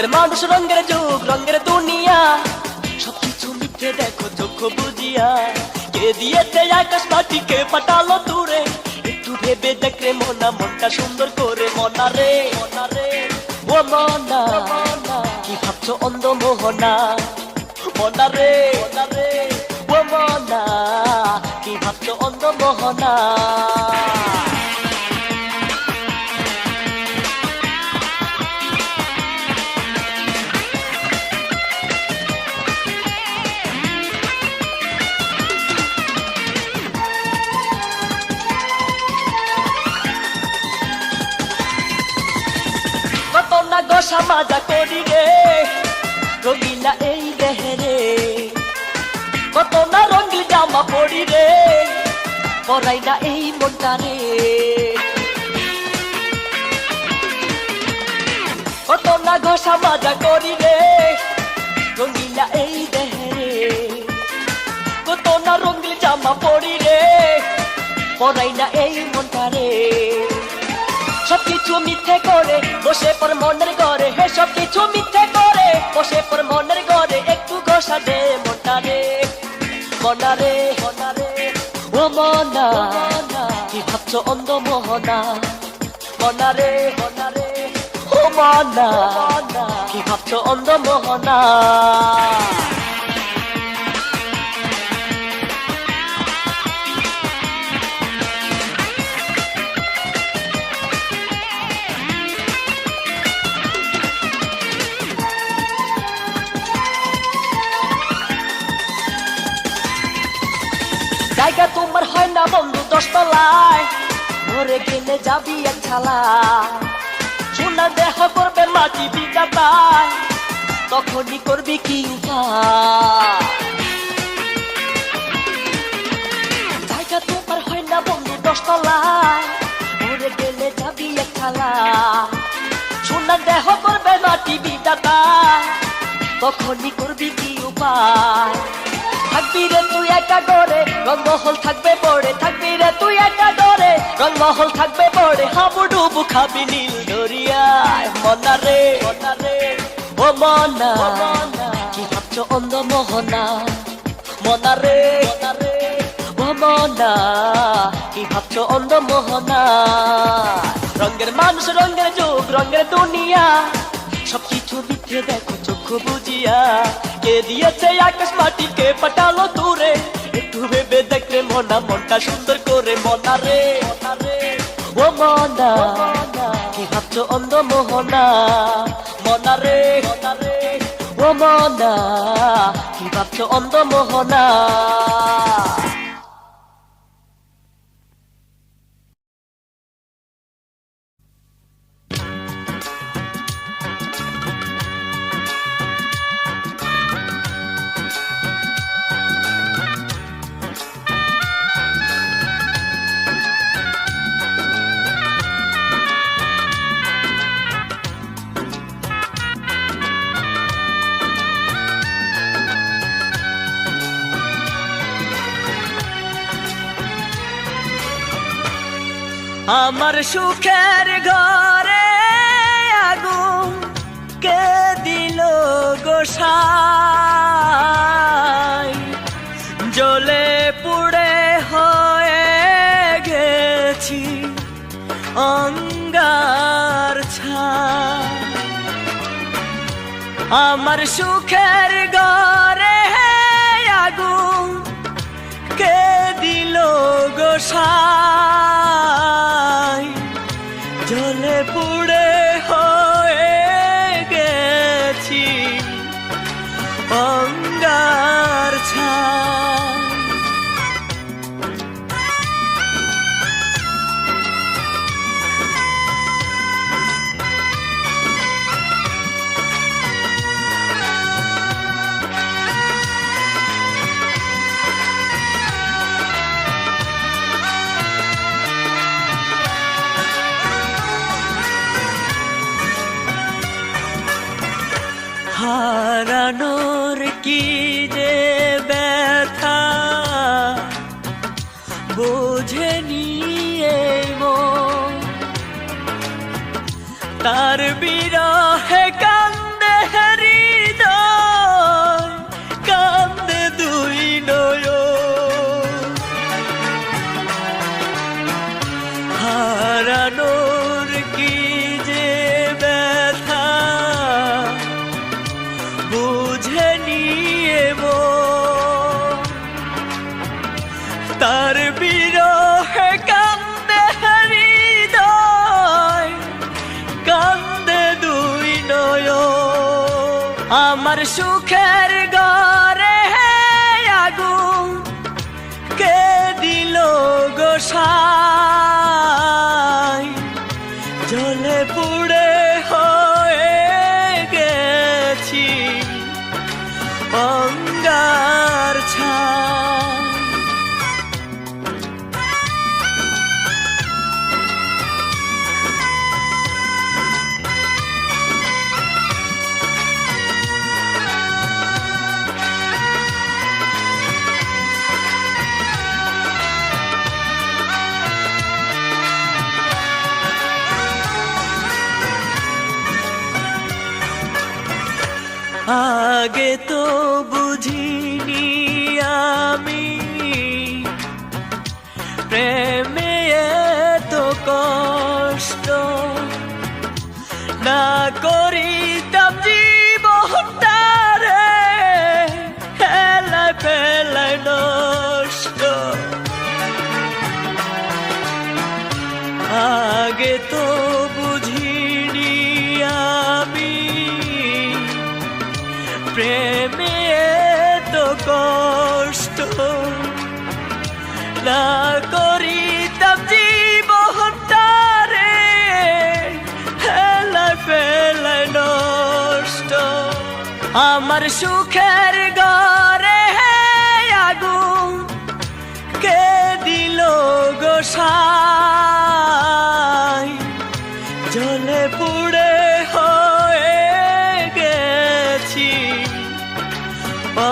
রঙের মানুষ রঙের যুগ রঙের দুনিয়া সবকিছু মিথ্যে দেখো চোখ বুঝিয়া কে দিয়েছে আকাশ মাটিকে পাঠালো দূরে একটু ভেবে দেখরে মনা মনটা সুন্দর করে মনা রে ও মনা কি ভাবছো অন্ধ মোহনা মনা রে ও মনা কি ভাবছো অন্ধ মোহনা গোসা মাজা করি রে রঙিলা এই দেহেরে কত না রঙিল জামা পড়ি রে পরাই না এই মনটা রে কত না ঘষা মাজা করি রে রঙিলা এই দেহেরে কত না রঙিল জামা পড়ি রে পরাই না এই মনটা রে সবকিছু মিথ্যে করে বসে পর মনের ঘরে হে সবকিছু মিথ্যে করে বসে পর মনের ঘরে একটু ঘষা দে মনা রে ও মনা কি ভাবছো অন্ধ মোহনা মনা রে ও মনা কি ভাবছো অন্ধ মোহনা জায়গা তোমার হয় না বন্ধু 10 তলায় মরে গেলে যাবি এক ছালা সোনা দেহ করবে মাটি বিদাতায় তখনই করবি কি উপায় জায়গা তোমার হয় না বন্ধু 10 তলায় মরে গেলে যাবি এক ছালা সোনা দেহ করবে মাটি বিদাতায় তখনই করবি কি উপায় থাকবি রে তুই একা ডরে রংমহল থাকবে পড়ে থাকবি রে তুই একা ডরে রংমহল থাকবে পড়ে হাবুডুবু খাবি নীল দরিয়ায় মনা রে ও মনা কি ভাবছো অন্ধ মোহনা মনা রে ও মনা কি ভাবছো অন্ধ মোহনা রঙের মানুষ রঙের যুগ রঙের দুনিয়া সবকিছু মিথ্যে দেখো চোখ বুঝিয়া কে দিয়েছে আকাশ মাটিকে পাঠালো দূরে একটু ভেবে দেখলে মনা মনটা সুন্দর করে মনা রে ও মনা কি ভাবছো অন্ধ মোহনা মনা রে ও মনা কি ভাবছো অন্ধ মোহনা আমার সুখের ঘরে আগুন কে দিল গোসাই জ্বলে পুড়ে হয়ে গেছি অঙ্গার ছাই আমার সুখের ঘরে আগুন কে দিল গোসাই জ্বলে পুড়ে হয়ে গেছি অঙ্গার ছাই হারানোর কি যে ব্যথা বোঝে নিয়ে মন তার বিরহে কান্দে সুখের ঘরে আগুন কে দিল গোসাই, জ্বলে পুড়ে হয়ে গেছি অঙ্গার ছাই। আগে তো বুঝিনি আমি প্রেমে এত কষ্ট, না করিতাম জীবনটারে হেলায় ফেলায় নষ্ট। আগে তো বুঝিনি আমি প্রেমে তো কষ্ট, না করিতাম জীবনটারে হেলায় ফেলায় নষ্ট। আমার সুখের ঘরে আগুন কে দিল গোসাই, জ্বলে পুড়ে হয়ে গেছি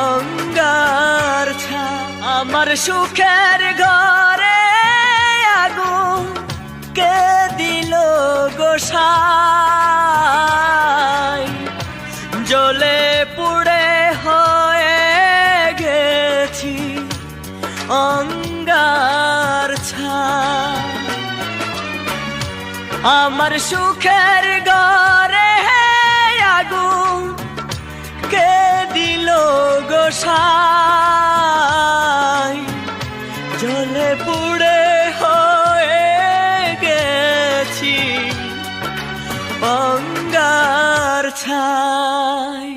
অঙ্গার ছাই। আমার সুখের ঘরে আগুন কে দিল গোসাই, জ্বলে পুড়ে হয়ে গেছি অঙ্গার ছাই। আমার সুখের ঘরে আগুন কে দিল গোসাই, জ্বলে পুড়ে হয়ে গেছি অঙ্গার ছাই।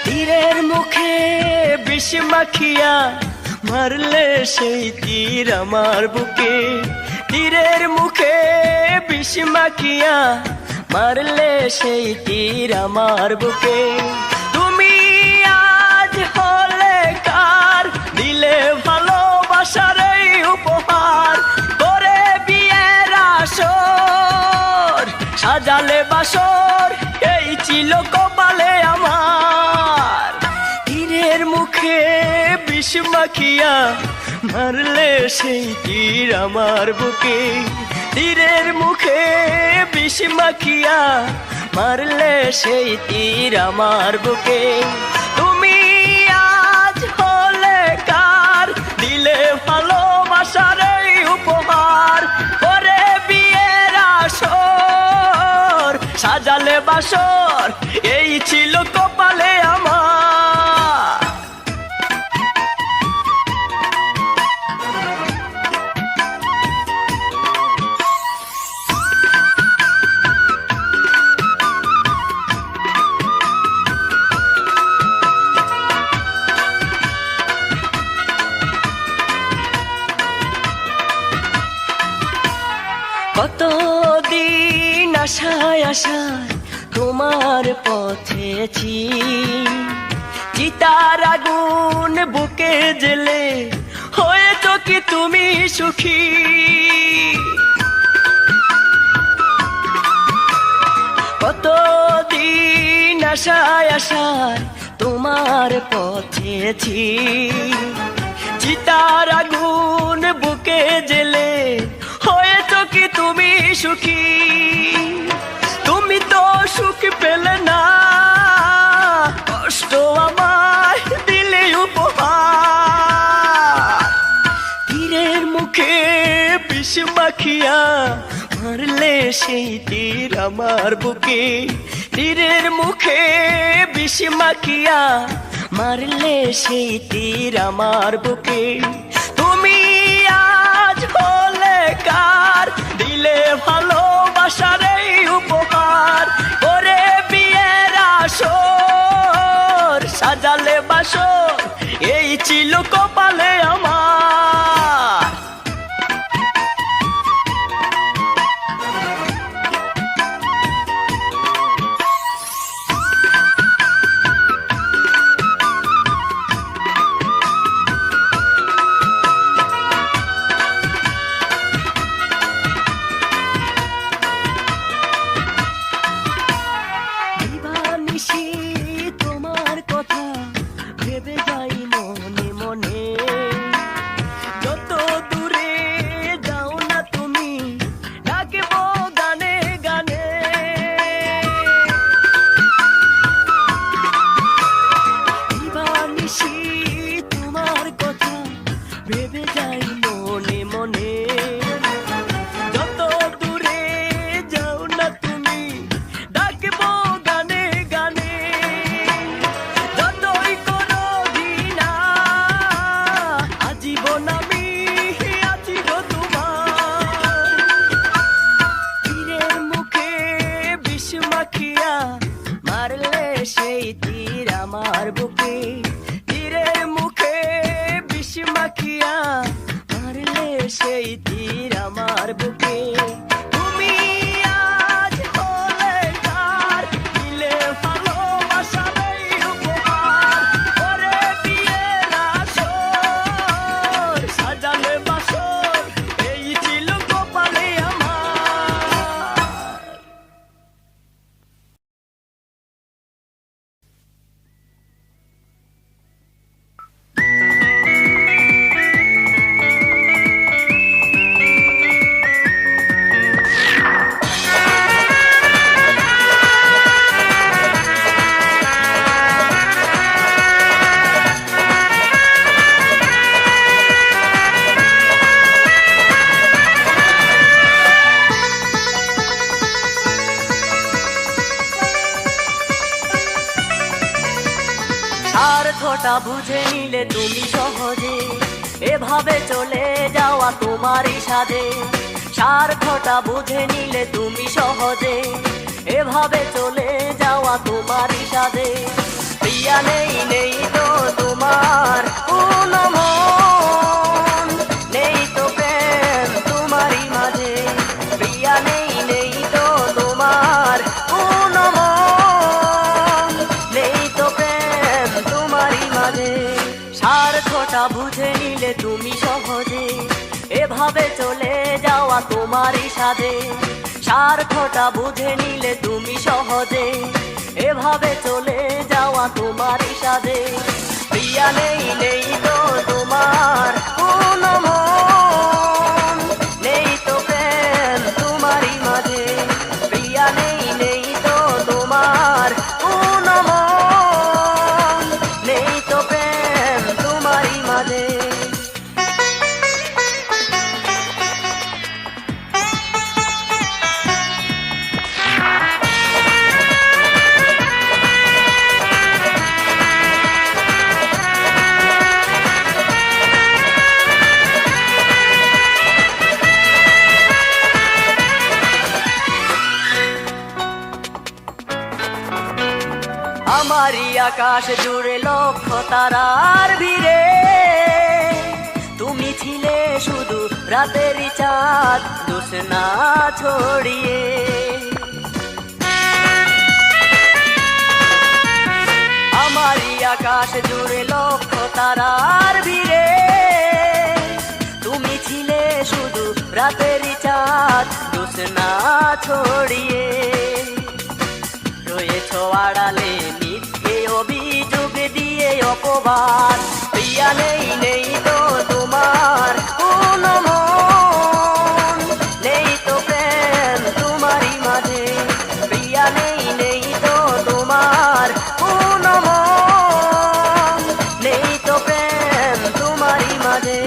তীরের মুখে বিষ মাখিয়া মারলে সেই তীর আমার বুকে, তীরের মুখে বিষ মাখিয়া মারলে সেই তীর আমার বুকে। তুমি আজ হলে কার, দিলে ভালোবাসার এই উপহার, করে বিয়ের আসর সাজালে বাসর, এই ছিল কপালে আমার। তীরের মুখে বিষ মাখিয়া মারলে সেই তীর আমার বুকে, তীরের মুখে বিষ মাখিয়া মারলে সেই তীর আমার বুকে। তুমি আজ হলে কার, দিলে ভালোবাসার এই উপহার, করে বিয়ের আসর সাজালে বাসর, এই ছিল কপালে আমার। কতদিন আশায় আশায় তোমার পথেছি, চিতার আগুন বুকে জেলে হয়েছ কি তুমি সুখী। কতদিন আশায় আশায় তোমার পথেছি, চিতার আগুন বুকে জেলে হয়েছ কি তুমি সুখী। তুমি তো সুখ পেলে না, কষ্ট আমায় দিলে উপহার, মাখিয়া মারলে সেই তীর আমার বুকে, তীরের মুখে বিষ মাখিয়া মারলে সেই তীর আমার বুকে। তুমি আজ হলে কার, দিলে ভালোবাসার এই উপহার, করে বিয়ের আসর সাজালে বাসর, এই ছিল কপালে আমার। তোমার কথা ভেবে যাই মনে মনে, যত দূরে যাও না তুমি ডাকব গানে গানে। দিবানিশি তোমার কথা ভেবে যাই মনে মনে, যত দূরে যাও না তুমি ডাকব গানে গানে। যতই করো ঘৃণা আজীবন আমি আছি গো তোমার। তীরের মুখে বিষ মাখিয়া মারলে সেই তীর আমার বুকে, তীরের মুখে বিষ মাখিয়া মারলে সেই তীর আমার বুকে। তুমি আজ হলে কার, দিলে ভালোবাসার এই উপহার, করে বিয়ের আসর সাজালে বাসর, এই ছিল কপালে আমার। স্বার্থটা বুঝে নিলে তুমি সহজে, এভাবে চলে যাওয়া তোমারই সাধে। স্বার্থটা বুঝে নিলে তুমি সহজে, এভাবে চলে যাওয়া তোমারই সাধে। প্রিয়া নেই নেই তো তোমার কোনো মন, নেই তো প্রেম তোমারই মাঝে। প্রিয়া নেই নেই তো তোমার কোনো মন, নেই তো প্রেম তোমারই মাঝে। স্বার্থটা বুঝে নিলে তুমি সহজে, এভাবে চলে যাওয়া তোমারই সাধে। স্বার্থটা বুঝে নিলে তুমি সহজে, এভাবে চলে যাওয়া তোমারই সাধে। প্রিয়া নেই নেই তো তোমার কোনো মন, নেই তো প্রেম তোমারই মাঝে। প্রিয়া নেই নেই তো তোমার কোনো মন, নেই তো প্রেম তোমারই মাঝে। আমারই আকাশ জুড়ে লক্ষ তারার ভিড়ে, তুমি ছিলে শুধু রাতেরই চাঁদ জ্যোৎস্না ছড়িয়ে। আমারই আকাশ জুড়ে লক্ষ তারার ভিড়ে, তুমি ছিলে শুধু রাতেরই চাঁদ জ্যোৎস্না ছড়িয়ে। রয়েছো আড়ালে মিথ্যে অভিযোগ দিয়ে অপবাদ। প্রিয়া নেই নেই তো তোমার কোনো মন, নেই তো প্রেম তোমারই মাঝে। প্রিয়া নেই নেই তো তোমার কোনো মন, নেই তো প্রেম তোমারই মাঝে।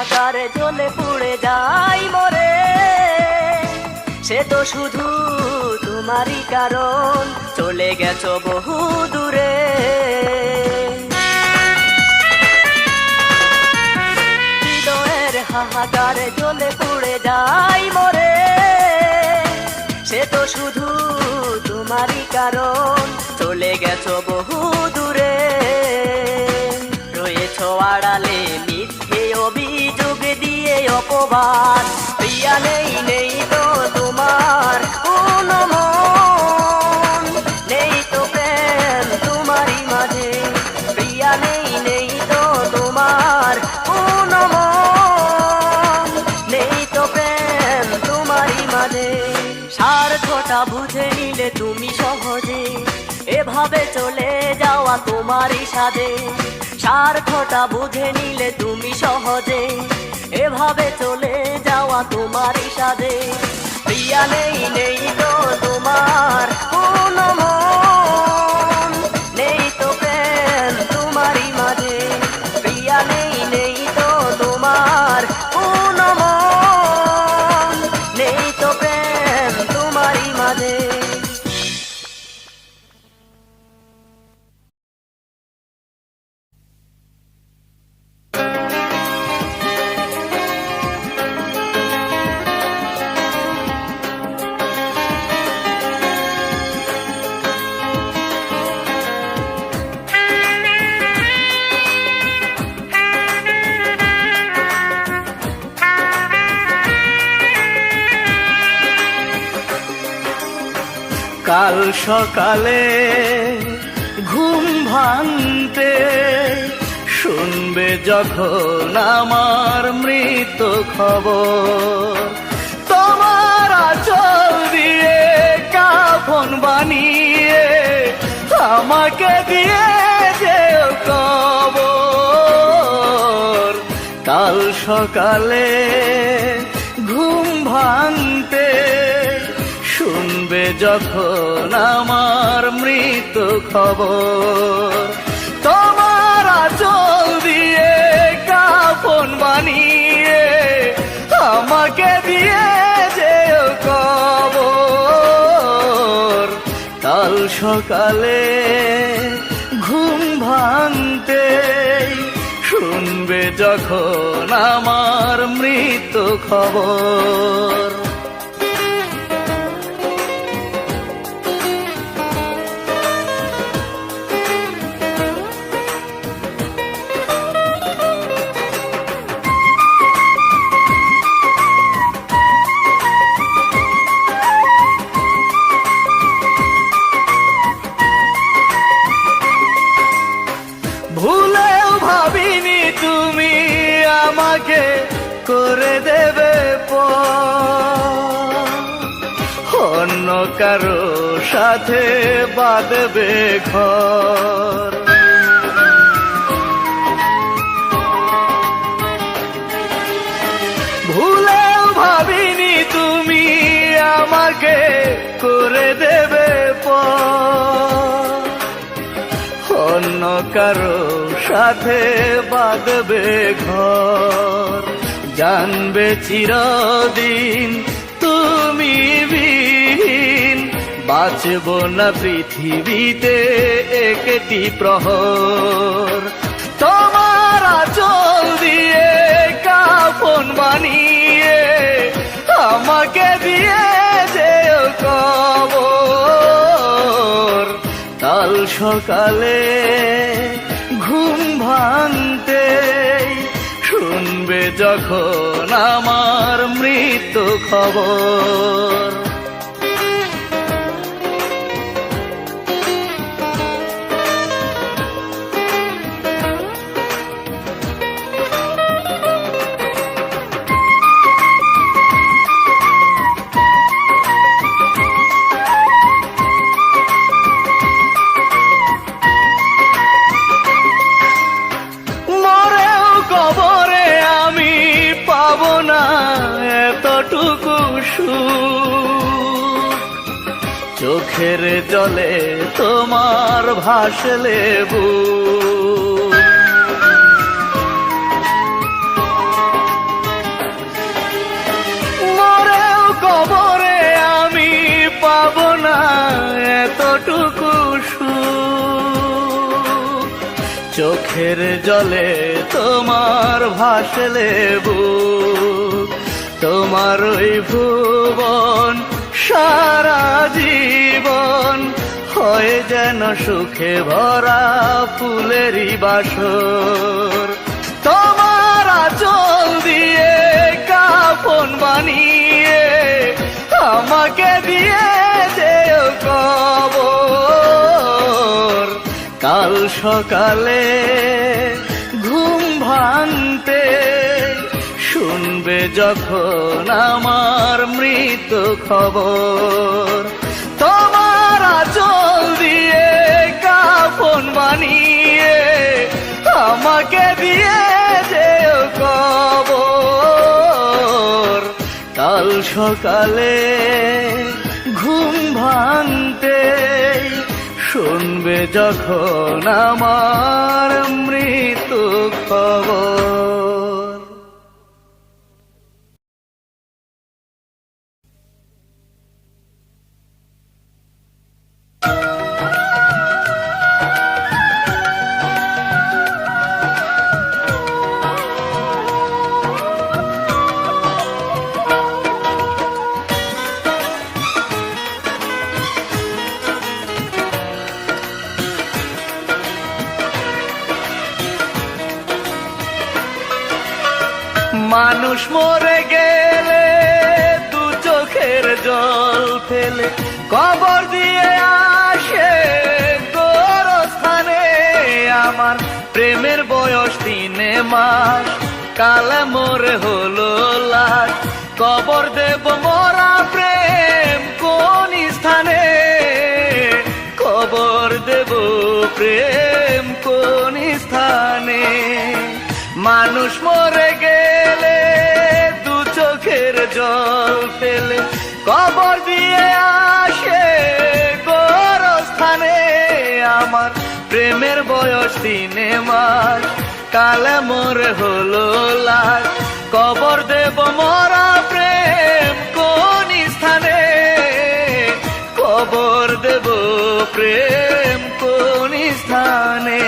হাহাকারে জ্বলে পুড়ে যাই মরে, সে তো শুধু তোমারই কারণ, চলে গেছো বহু দূরে। হৃদয়ের হাহাকারে জ্বলে পুড়ে যাই মরে, সে তো শুধু তোমারই কারণ, চলে গেছো বহু দূরে। রয়েছো আড়ালে মিথ্যে অভিযোগ দিয়ে অপবাদ, প্রিয়া নেই নেই তো তোমার কোনো মন, নেই তো প্রেম তোমারই মাঝে, প্রিয়া নেই নেই তো তোমার কোনো মন, নেই তো প্রেম তোমারই মাঝে। স্বার্থটা বুঝে নিলে তুমি সহজে, এভাবে চলে যাওয়া তোমারই সাধে। স্বার্থটা বুঝে নিলে তুমি সহজে, এভাবে চলে যাওয়া তোমারই সাধে। প্রিয়া নেই নেই তো তোমার কোনো মন, নেই তো প্রেম তোমারই মাঝে, প্রিয়া নেই নেই তো তোমার কোনো মন, নেই তো প্রেম তোমারই মাঝে। কাল সকালে ঘুম ভাঙতে শুনবে যখন আমার মৃত্যু খবর, তোমার আঁচল দিয়ে কাফন বানিয়ে আমাকে দিয়ে যেও কবর। কাল সকালে ঘুম ভাঙতে শুনবে যখন আমার মৃত্যু খবর, তোমার আঁচল দিয়ে কাফন বানিয়ে আমাকে দিয়ে যেও কবর। কাল সকালে ঘুম ভাঙতে শুনবে যখন আমার মৃত্যু খবর। ভুলেও ভাবিনি তুমি আমাকে করে দেবে পর, অন্য কারো সাথে বাঁধবে ঘর। ভুলেও ভাবিনি তুমি আমাকে করে দেবে পর, অন্য কারো সাথে বাঁধবে ঘর। জানবে চিরদিন তুমি বিহীন, বাঁচব না পৃথিবীতে একটি প্রহর। তোমার আঁচল দিয়ে কাফন বানিয়ে আমাকে দিয়ে যেও কবর। কাল সকালে ঘুম ভাঙতে শুনবে যখন আমার মৃত্যু খবর। কবরে আমি পাবো না এতটুকু সুখ, চোখের জলে তোমার ভাসলে বুক। চোখের জলে তোমার ভাসলে বুক, তোমার ওই ভুবন সারা জীবন হয় যেন সুখে ভরা ফুলেরই বাসর। তোমার আঁচল দিয়ে কাফন বানিয়ে আমাকে দিয়ে যেও কবর। কাল সকালে ঘুম ভাঙতে শুনবে যখন আমার মৃত্যু খবর। তোমার আঁচল দিয়ে কাফন বানিয়ে আমাকে দিয়ে যেও কবর। কাল সকালে ঘুম ভাঙতে শুনবে যখন আমার মৃত্যু খবর। মানুষ মরে গেলে দু চোখের জল ফেলে কবর দিয়ে আসে গোরস্থানে। আমার প্রেমের বয়স 3 মাস, কাল মোরে হলো লাশ। কবর দেব মরা প্রেম কোন স্থানে? কবর দেব প্রেম কোন স্থানে? মানুষ মরে গেলে দু চোখের জল ফেলে কবর দিয়ে আসে গোরস্থানে। আমার প্রেমের বয়স 3 মাস, কাল মোরে হলো লাশ। কবর দেব মরা প্রেম কোন স্থানে? কবর দেব প্রেম কোন স্থানে?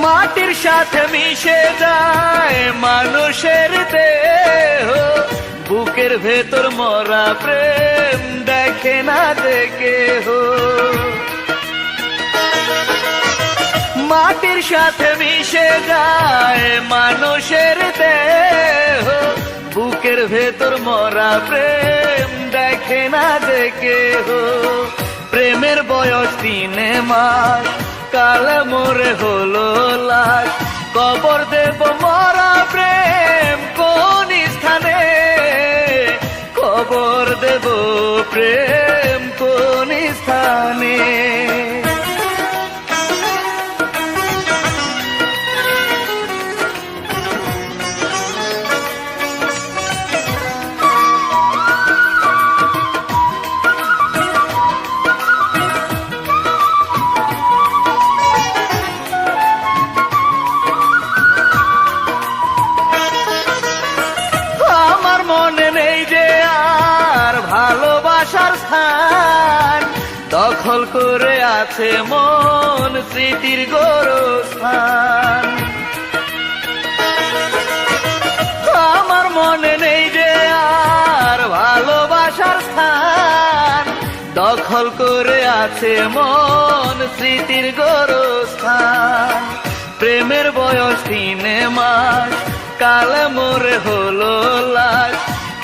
মাটির সাথে মিশে যায় মানুষের দেহ, বুকের ভেতর মরা প্রেম দেখে না দেখে হো। মাটির সাথে মিশে যায় মানুষের দেহ, বুকের ভেতর মরা প্রেম দেখে না দেখে হো। প্রেমের বয়স 3 মাস, কাল মোরে হলো লাশ। কবর দেব মরা প্রেম কোন স্থানে? কবর দেব প্রেম কোন স্থানে? ভালোবাসার স্থান দখল করে আছে মন স্মৃতির গোরস্থান। আমার মনে নেই যে আর ভালোবাসার স্থান দখল করে আছে মন স্মৃতির গোরস্থান। প্রেমের বয়স 3 মাস, কাল মোরে হলো লাশ।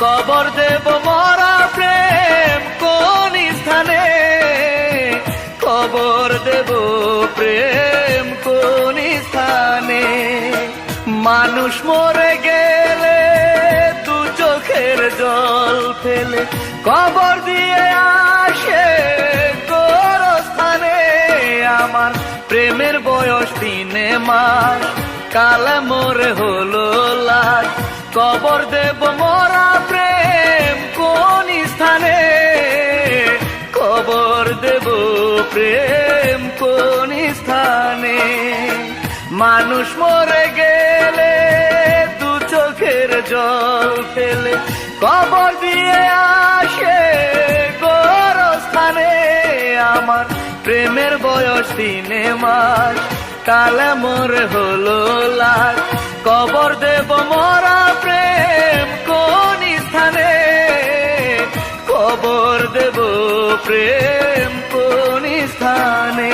কবর দেব মরা প্রেম কোন স্থানে? কবর দেব প্রেম কোন স্থানে? মানুষ মরে গেলে দু চোখের জল ফেলে কবর দিয়ে আসে গোরস্থানে। আমার প্রেমের বয়স 3 মাস, কাল মোরে হলো লাশ। কবর দেব মরা প্রেম কোন স্থানে? স্থানে, খবর দেব প্রেম কোন স্থানে। মানুষ মরে গেলে দু চোখের জল ফেলে খবর দিয়ে আসে গোরস্থানে। আমার প্রেমের বয়স 3 মাস, কালে মোরে হলো লাশ। খবর দেব মরা প্রেম কোন স্থানে, খবর দেব প্রেম কোন স্থানে।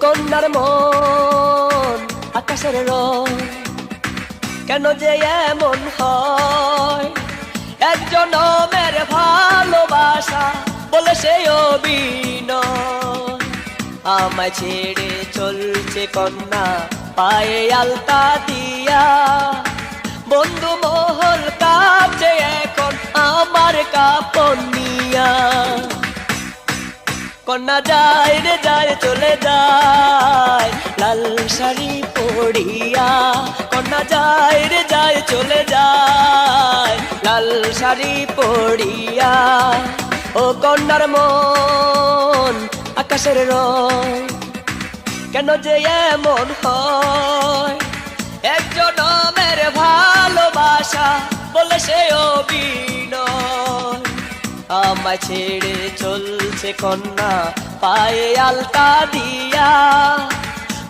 কন্যার মন আকাশের রং, কেন যে এমন হয়? একজনের ভালোবাসা বলে সে অভিনয়। আমায় ছেড়ে চলছে কন্যা পায়ে আলতা দিয়া, বন্ধু মহল কাছে এখন আমার কাপড় নিয়া। কন্যা যায় রে যায় চলে যায় লাল শাড়ি পরিয়া, কন্যা যায় রে যায় চলে যায় লাল শাড়ি পরিয়া। ও কন্যার মন আকাশের রং, কেন যে এমন হয়? একজনের ভালোবাসা বলে সে অভিনয়। আমায় ছেড়ে চলছে কন্যা পায়ে আলতা দিয়া,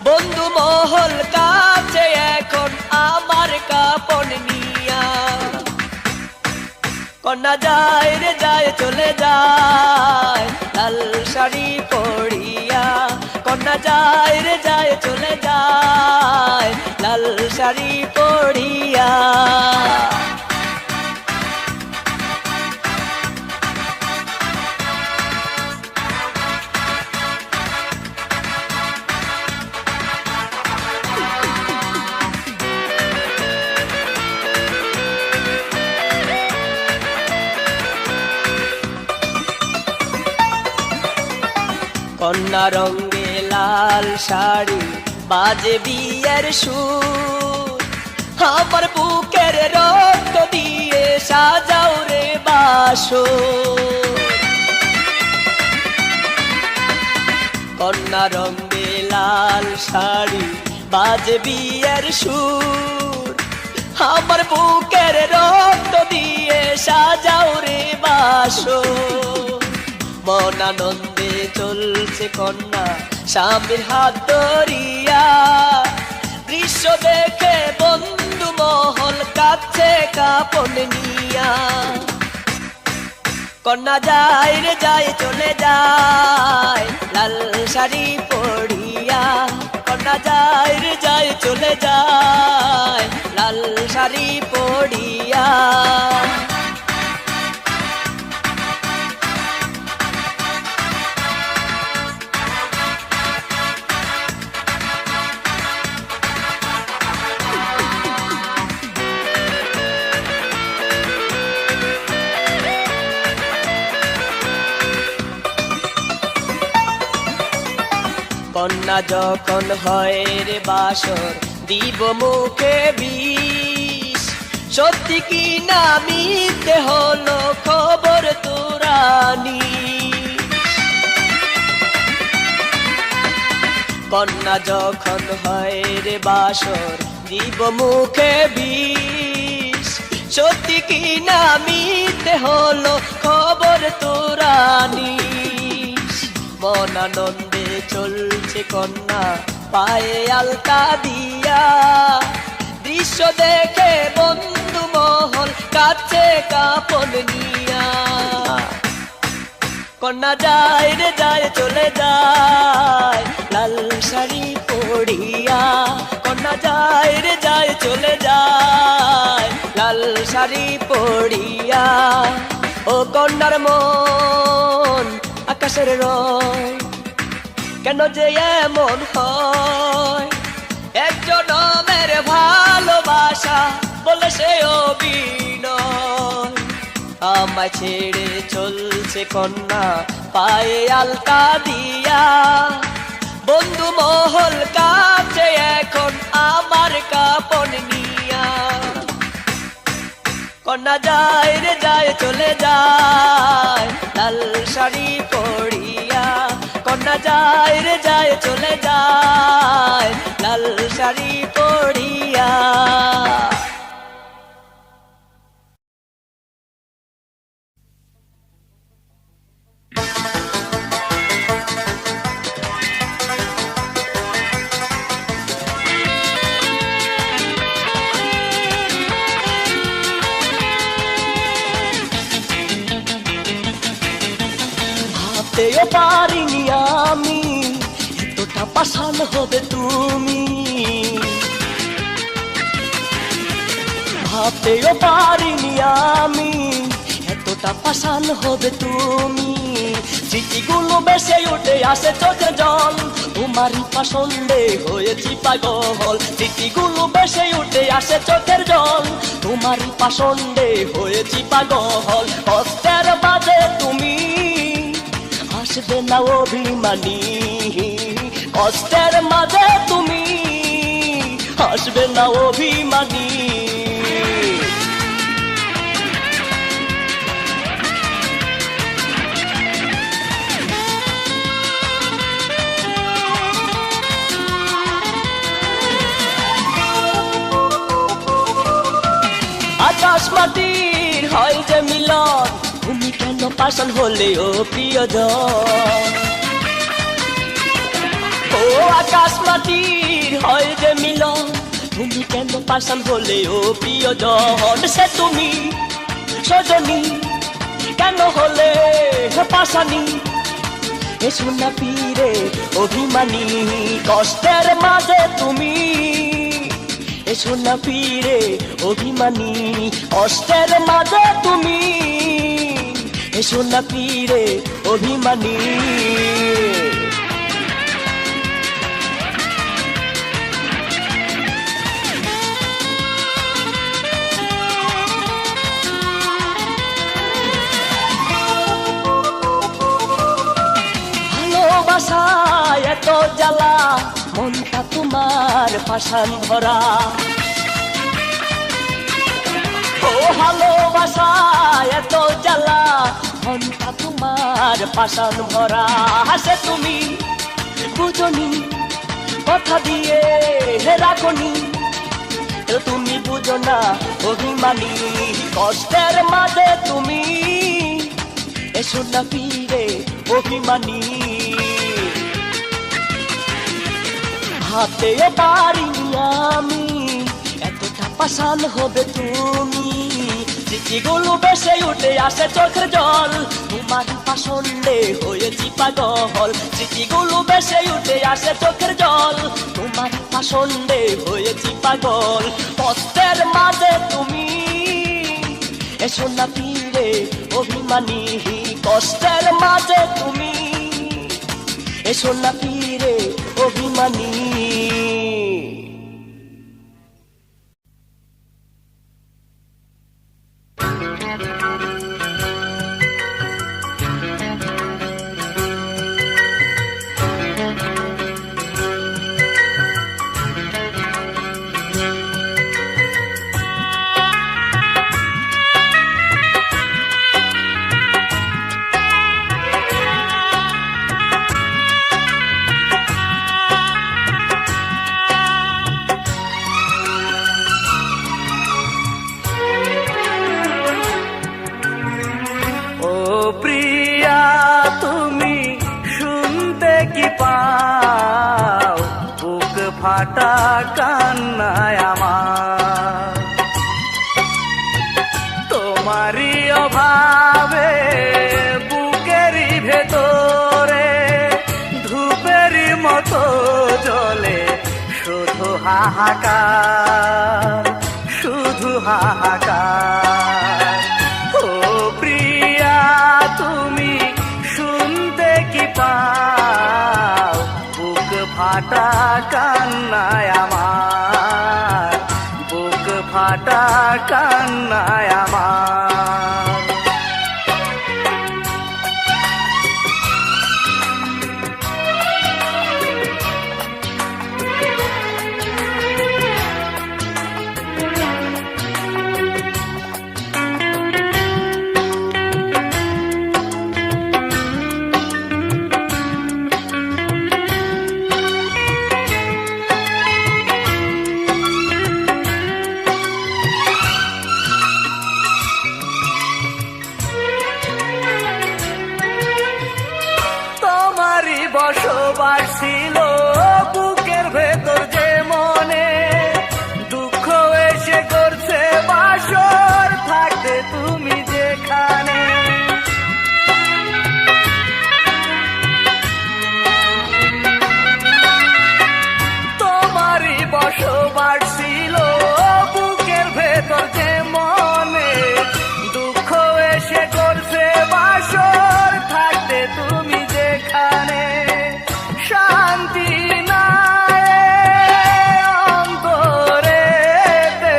বন্ধু মহল কাছে এখন আমার কাপড় নিয়া। কন্যা যায় রে যায় চলে যায় লাল শাড়ি পরিয়া, কন্যা যায় রে যায় চলে যায় লাল শাড়ি পরিয়া। কন্যা রঙে লাল শাড়ি বাজে বিয়ের সুর, আমার বুকের রক্ত দিয়ে সাজাও রে বাসর। কন্যা রঙে লাল শাড়ি বাজে বিয়ের সুর, আমার বুকের রক্ত দিয়ে সাজাও রে বাসর। মন আনন্দে চলছে কন্যা স্বামীর হাত ধরিয়া, দৃশ্য দেখে বন্ধু মহল কাছে কাপড় নিয়া। কন্যা যায় রে যায় চলে যায় লাল শাড়ি পরিয়া, কন্যা যায় রে যায় চলে যায় লাল শাড়ি পরিয়া। কন্যা যখন হয় রে বাসর দিব মুখে বিষ, সত্যি কি না মিথ্যে হলো খবর তোরানি। কন্যা যখন হয় রে বাসর দিব মুখে বিষ, সত্যি কি না মিথ্যে হলো খবর তোরানি। মন আনন্দে চলছে কন্যা পায়ে আলতা দিয়া, দৃশ্য দেখে বন্ধু মহল কাছে কাপড় নিয়া। কন্যা যায় রে যায় চলে যায় লাল শাড়ি পরিয়া, কন্যা যায় রে যায় চলে যায় লাল শাড়ি পরিয়া। ও কন্যার মন আকাশের রং, কেন যে এমন হয়? প্রেমের ভালোবাসা বলে সে অভিনয়, আমায় ছেড়ে চলছে কন্যা পায়ে আলতা দিয়া, বন্ধু মহল কাছে এখন আমার কাপড় নিয়া। কন্যা যায় রে যায় চলে যায় লাল শাড়ি পরিয়া, কন্যা যায় রে যায় চলে যায় লাল শাড়ি পরিয়া। ভাবতেও পারিনি আমি এতটা পাষাণ হবে তুমি, ভাবতেও পারিনি আমি এতটা পাষাণ হবে তুমি। স্মৃতিগুলো বেশে উঠে আসে চোখের জল, তোমারই পছন্দে হয়েছি পাগল। স্মৃতিগুলো বেশে উঠে আসে চোখের জল, তোমারই পছন্দে হয়েছি পাগল। কষ্টের বাজে তুমি আসবে না অভিমানী, কষ্টের মাঝে তুমি আসবে না অভিমানী। আকাশ মাটির হয় যে মিলন, তুমি কেন পাষাণ হলে ও প্রিয়জন। ও আকাশ মাটির হয় যে মিলন, তুমি কেন পাষাণ হলে ও প্রিয়জন। সে তুমি সজনী কেন হলে পাষাণী, এসো না পীরে অভিমানী। কষ্টের মাঝে তুমি এসো না পীরে অভিমানী, কষ্টের মাঝে তুমি এসো না পীরে অভিমানী। ভালোবাসায় এত জ্বালা, মনটা তোমার পাষাণ ভরা। ও ভালোবাসায় এত জ্বালা, মনটা তোমার পাষাণ ভরা। হাসে তুমি বুঝনি কথা দিয়ে রাখনি, তুমি বুঝো না অভিমানী। কষ্টের মাঝে তুমি এসো না পীরে অভিমানী। ভাবতেও পারিনি আমি এতটা পাষাণ হবে তুমি। স্মৃতিগুলো বেশে উঠে আসে চোখের জল, তোমার পছন্দে হয়েছি পাগল। স্মৃতিগুলো বেশে উঠে আসে চোখের জল, তোমার পছন্দে হয়েছি পাগল। কষ্টের মাঝে তুমি এসো না পীরে অভিমানী, কষ্টের মাঝে তুমি এসো না পীরে অভিমানী। ফাটা কান্নায় আমার, তোমারই অভাবে বুকেরই ভেতরে ধূপেরই মতো জ্বলে শুধু হাহাকার, শুধু হাহাকার। ও প্রিয়া তুমি শুনতে কি পাও বুক ফাটা কান্নায় আমার। ফাটা কান্নায় আমার। তোমারই বসবাস ছিল বুকের ভেতর যে মনে, দুঃখ এসে করছে বাসর থাকতে তুমি যেখানে। তোমারই বসবাস ছিল বুকের ভেতর যে মনে, দুঃখ এসে করছে বাসর থাকতে তুমি যেখানে। শান্তি নাই অন্তরেতে,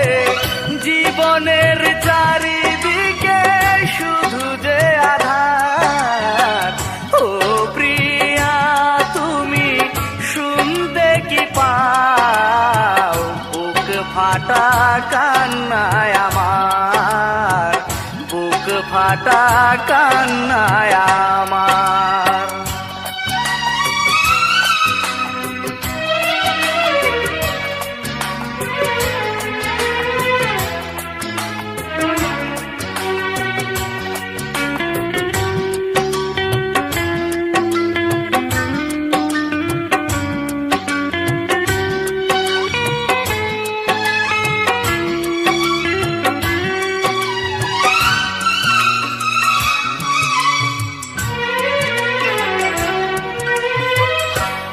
জীবনের চারিদিকে শুধু যে আধার। ও প্রিয়া তুমি শুনতে কি পাও, বুক ফাটা কান্নায় আমার, বুক ফাটা কান্নায় আমার।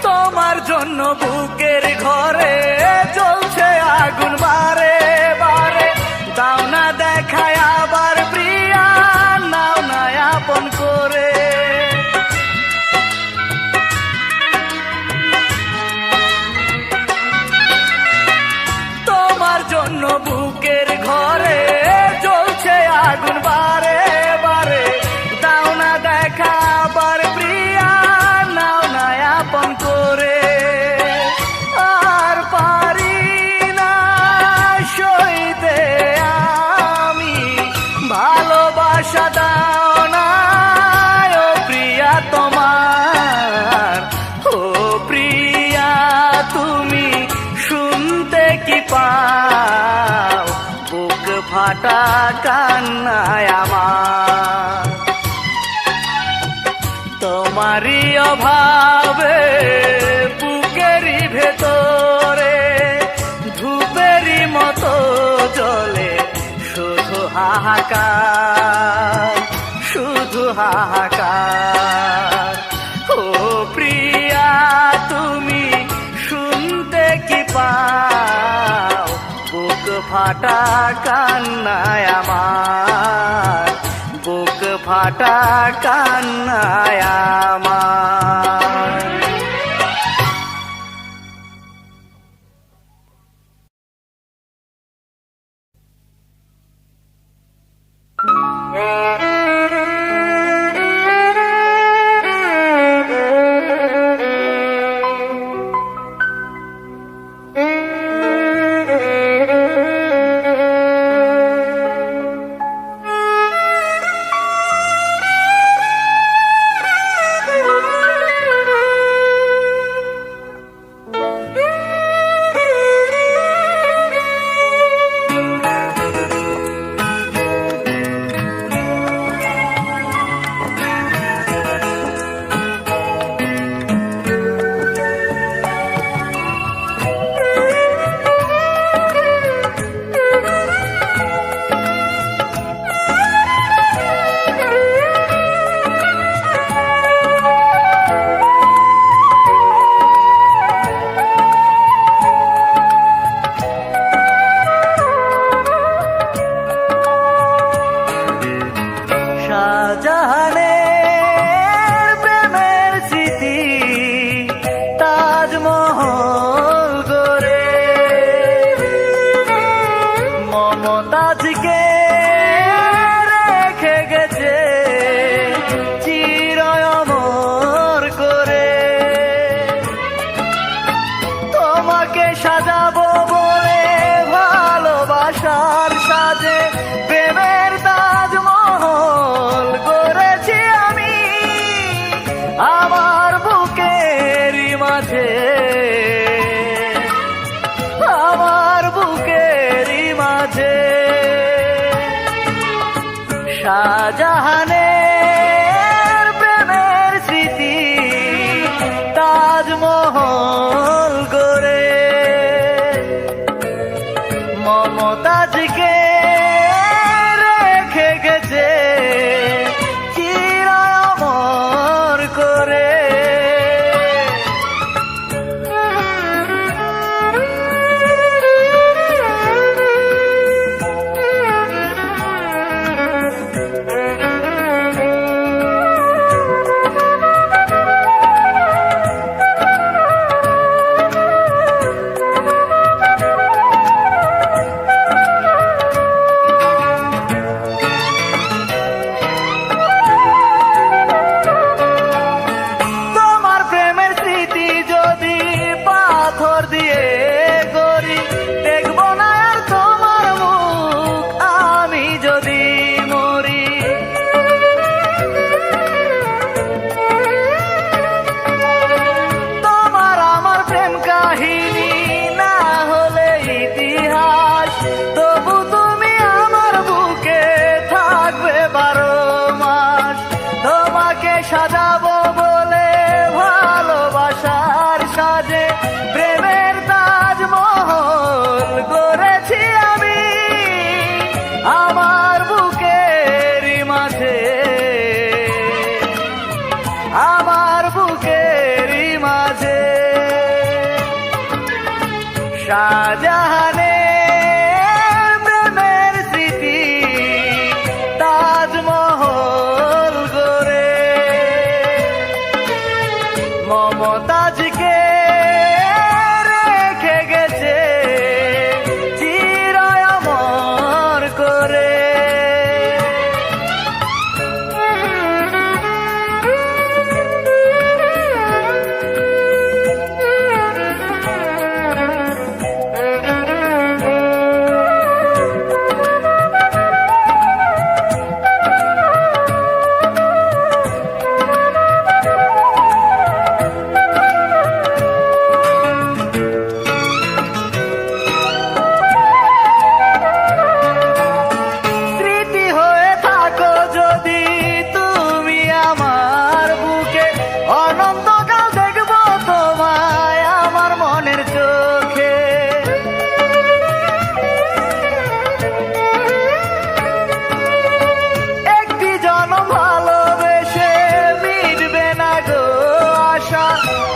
তোমার জন্য বুকের ঘরে জ্বলছে আগুন বারে বারে, দাও না দেখায় আবার প্রিয়া, নাও না আপন করে। তোমার জন্য বুকের ঘরে জ্বলছে আগুন বারে বারে, দাও না দেখা আবার প্রিয়া, নাও না আপন করে। আর পারি না সইতে আমি ভালোবাসা, দাও না ও প্রিয়া তোমার। ও প্রিয়া তুমি শুনতে কি পাও, বুক ফাটা কান্নায় আমার। তোমারই অভাবে বুকেরই ভেতরে ধূপেরই মতো জ্বলে শুধু হাহাকার, শুধু হাহাকার। ও প্রিয়া তুমি শুনতে কি পাও, বুক ফাটা কান্নায় আমার, বুক ফাটা কান্নায় আমার। শাহজাহানের প্রেমের স্মৃতি তাজমহল গড়ে মমতাজকে রেখে গেছে চিরঅমর করে। সাজাবো বলে ভালোবাসার সাজে প্রেমের তাজমহল গড়েছি আমি আমার বুকেরই মাঝে, আমার বুকেরই মাঝে। শাহজাহানের প্রেমের স্মৃতি তাজমহল গড়ে মমতাজকে রেখে গেছে চিরঅমর করে।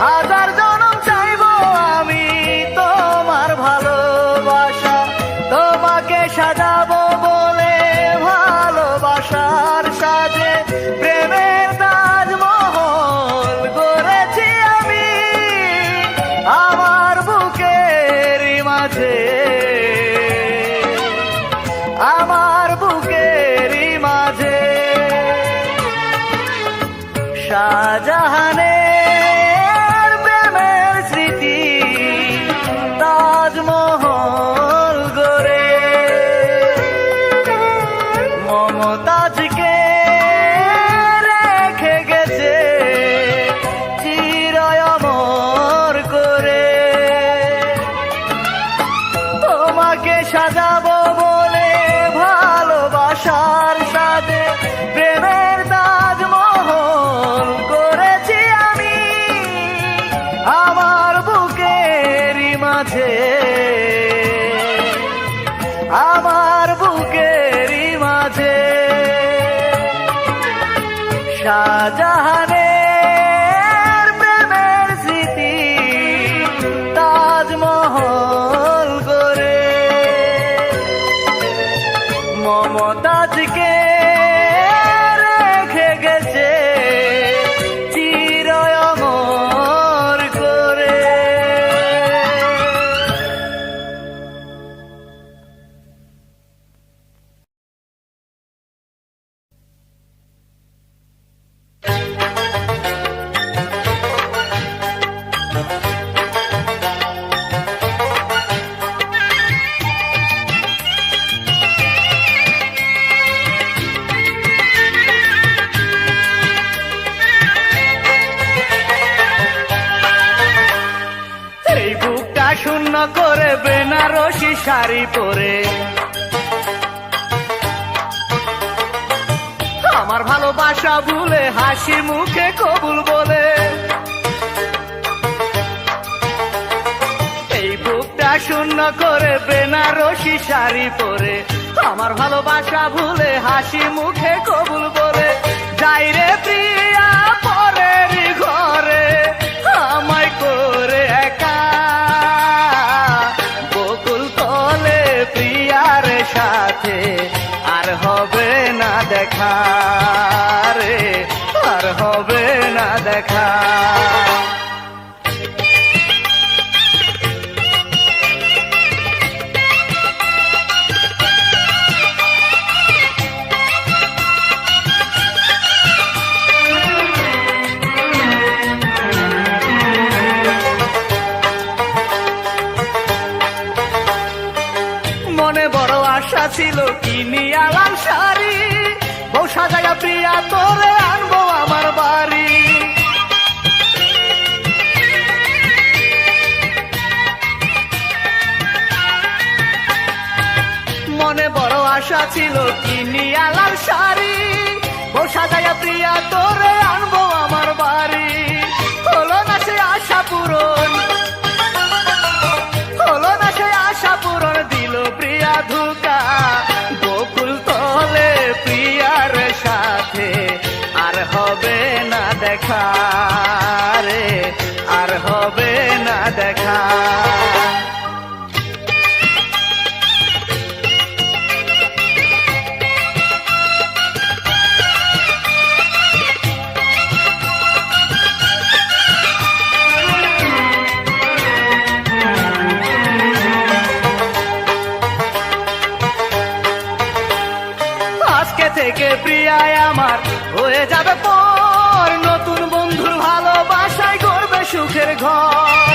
হাজার জনম চাইবো আমি তোমার ভালোবাসা, তোমাকে সাজাবো বলে ভালোবাসার সাজে প্রেমের তাজমহল গড়েছি আমি আমার বুকেরই মাঝে, আমার বুকেরই মাঝে। শাহজাহানের তাজমহল গড়ে মমতাজকে রেখে গেছে চিরঅমর করে। তোমাকে সাজাবো বলে ভালোবাসার সাজে প্রেমের তাজমহল গড়েছি আমি আমার বুকেরই মাঝে, আমার বুকেরই মাঝে। শাহজাহানের প্রেমের স্মৃতি তাজমহল গড়ে মমতাজকে রেখে গেছে চিরঅমর করে। শূন্য করে বেনারসি শাড়ি পরে আমার ভালোবাসা ভুলে হাসি মুখে কবুল বলে। এই বুকটা শূন্য করে বেনারসি শাড়ি পরে, আমার ভালোবাসা ভুলে হাসি মুখে কবুল বলে। যাই রে প্রিয়া পরের ঘরে আমায় করে একা, বকুল তলে প্রিয়ার সাথে আর হবে না দেখা রে, আর হবে না দেখা। মনে বড় আশা ছিল কিনিয়া লাল শাড়ি, বউ সাজায়া প্রিয়া তোরে আনবো আমার বাড়ি। মনে বড় আশা ছিল কিনিয়া লাল শাড়ি, বউ সাজায়া প্রিয়া তোরে আনবো আমার বাড়ি। হলো না সে আশা পূরণ, হলো না সে আশা পূরণ, দিল প্রিয়া ধোঁকা। বকুল তলে প্রিয়ার সাথে আর হবে না দেখা রে, আর হবে না দেখা। আজকে থেকে প্রিয়ায় আমার হয়ে যাবে পর, নতুন বন্ধুর ভালোবাসায় গড়বে সুখের ঘর।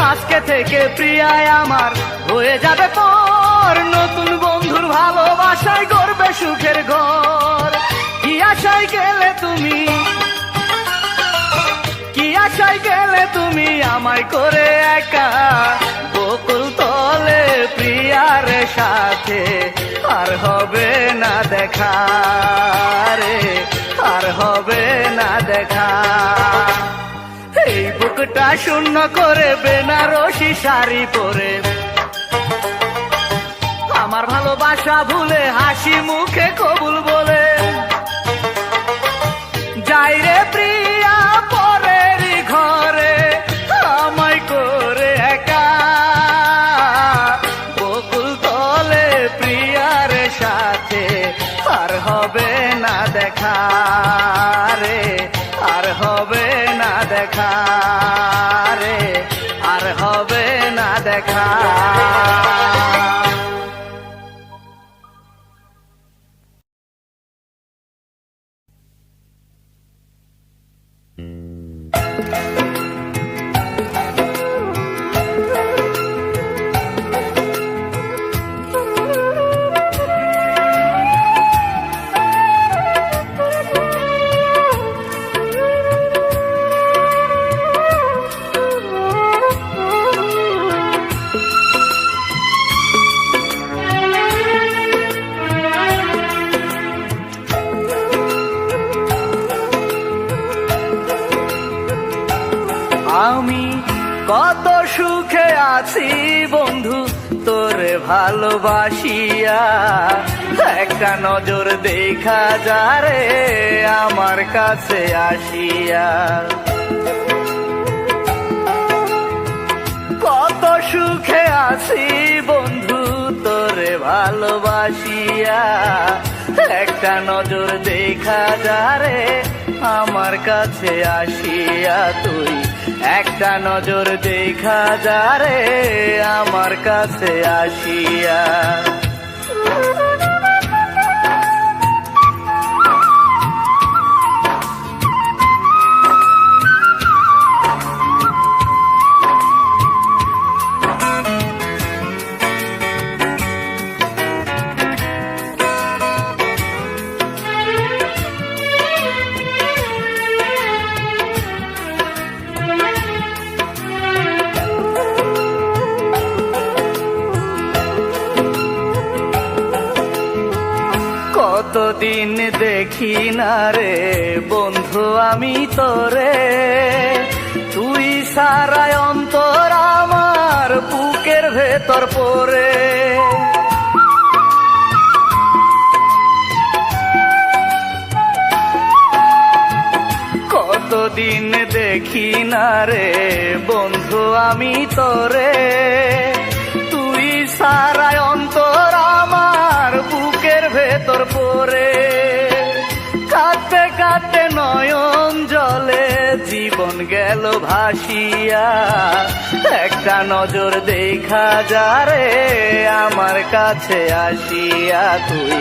আজকে থেকে প্রিয়ায় আমার হয়ে যাবে পর, নতুন বন্ধুর ভালোবাসায় গড়বে সুখের ঘর। কি আশায় গেলে তুমি, কি আশায় গেলে তুমি আমায় করে একা, বকুল তলে প্রিয়ার সাথে আর হবে না দেখা রে, আর হবে না দেখা। এই বুকটা শূন্য করে বেনারসি শাড়ি পরে, আমার ভালোবাসা ভুলে হাসি মুখে কবুল বলে। যাই রে প্রিয়া পরের ঘরে আমায় করে একা, বকুল তলে প্রিয়ার সাথে আর হবে না দেখা রে, আর হবে না দেখা রে, আর হবে না দেখা। আমি কত সুখে আছি বন্ধু তোরে ভালোবাসিয়া, একটা নজর দেখা যারে আমার কাছে আসিয়া। কত সুখে আছি বন্ধু তোরে ভালোবাসিয়া, একটা নজর দেখা যারে আমার কাছে আসিয়া। তুই একটা নজর দেখা যারে আমার কাছে আসিয়া। কতদিন দেখি না রে বন্ধু আমি তোরে, তুই সারায় অন্তর আমার বুকের ভেতর পড়ে। কতদিন দেখি না রে বন্ধু আমি তোরে, তুই সারায় অন্তর আমার বুকের ভেতর পড়ে। কাঁদতে কাঁদতে নয়ন জলে জীবন গেল ভাসিয়া, একটা নজর দেখা যা রে আমার কাছে আসিয়া, তুই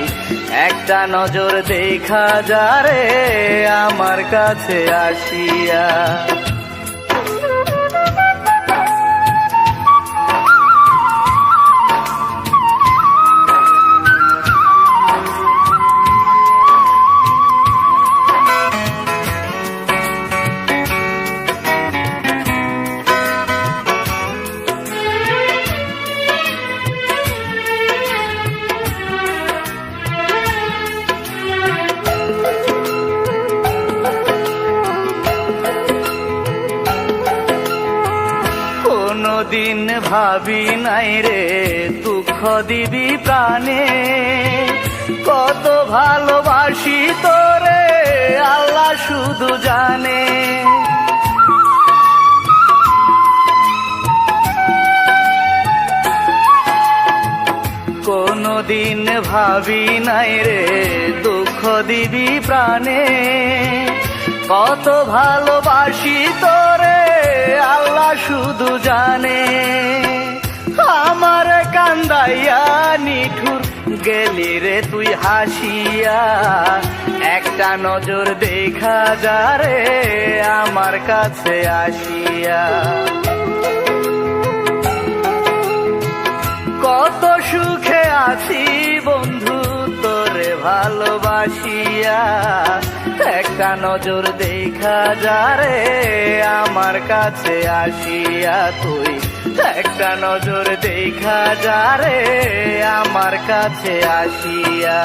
একটা নজর দেখা যা রে আমার কাছে আসিয়া। কোনদিন ভাবি নাই রে দুঃখ দিবি প্রাণে, কত ভালোবাসি তোরে আল্লাহ শুধু জানে। কোনদিন ভাবি নাই রে দুঃখ দিবি প্রাণে, কত ভালোবাসি তোরে আল্লাহ শুধু জানে। আমার কান্দাইয়া নিঠুর গেলি রে তুই হাসিয়া, একটা নজর দেখা যা রে আমার কাছে আসিয়া। কত সুখে আছি বন্ধু তোরে ভালোবাসিয়া, একটা নজর দেখা যা রে আমার কাছে আসিয়া, তুই একটা নজর দেখা যা রে আমার কাছে আসিয়া।